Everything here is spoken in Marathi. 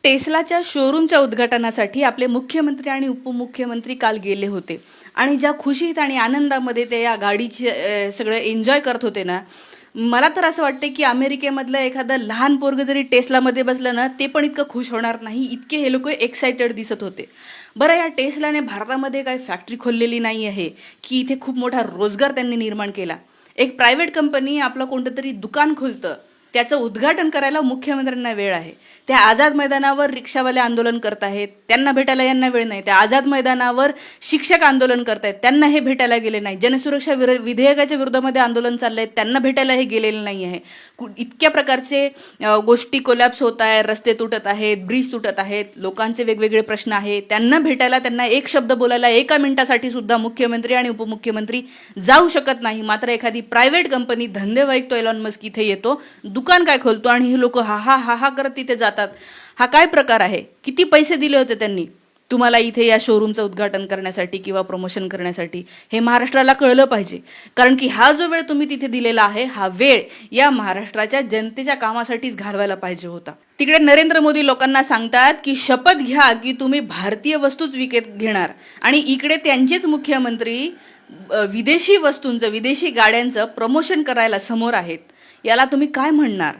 टेस्लाच्या शोरूमच्या उद्घाटनासाठी आपले मुख्यमंत्री आणि उपमुख्यमंत्री काल गेले होते आणि ज्या खुशीत आणि आनंदामध्ये ते या गाडीचे सगळं एन्जॉय करत होते ना, मला तर असं वाटते की अमेरिकेमधलं एखादं लहान पोरगं जरी टेस्लामध्ये बसलं ना, ते पण इतकं खुश होणार नाही, इतके हे लोक एक्साइटेड दिसत होते. बरं, या टेस्लाने भारतामध्ये काही फॅक्टरी खोललेली नाही आहे की इथे खूप मोठा रोजगार त्यांनी निर्माण केला. एक प्रायव्हेट कंपनी आपलं कोणतं तरी दुकान खोलतं, त्याचं उद्घाटन करायला मुख्यमंत्र्यांना वेळ आहे. त्या आझाद मैदानावर रिक्षावाले आंदोलन करत आहेत, त्यांना भेटायला यांना वेळ नाही. त्या आझाद मैदानावर शिक्षक आंदोलन करतायत, त्यांना हे भेटायला गेले नाही. जनसुरक्षा विधेयकाच्या विरोधामध्ये आंदोलन चाललंय, त्यांना भेटायला हे गेलेलं नाही आहे. इतक्या प्रकारचे गोष्टी कोलॅप्स होत आहेत, रस्ते तुटत आहेत, ब्रिज तुटत आहेत, लोकांचे वेगवेगळे प्रश्न आहेत, त्यांना भेटायला, त्यांना एक शब्द बोलायला 1 मिनिटासाठी सुद्धा मुख्यमंत्री आणि उपमुख्यमंत्री जाऊ शकत नाही. मात्र एखादी प्रायव्हेट कंपनी धंदेवाईक तो एलॉन मस्क इथे येतो, दुकान काय खोलतो आणि हे लोक हा हा हा हा करत तिथे जातात. हा काय प्रकार आहे? किती पैसे दिले होते त्यांनी तुम्हाला इथे या शोरूमचं उद्घाटन करण्यासाठी किंवा प्रमोशन करण्यासाठी? हे महाराष्ट्राला कळलं पाहिजे, कारण की हा जो वेळ तुम्ही तिथे दिलेला आहे, हा वेळ या महाराष्ट्राच्या जनतेच्या कामासाठीच घालवायला पाहिजे होता. तिकडे नरेंद्र मोदी लोकांना सांगतात की शपथ घ्या की तुम्ही भारतीय वस्तूच विकत घेणार, आणि इकडे त्यांचेच मुख्यमंत्री विदेशी वस्तूंचं, विदेशी गाड्यांचं प्रमोशन करायला समोर आहेत. याला तुम्ही काय म्हणणार?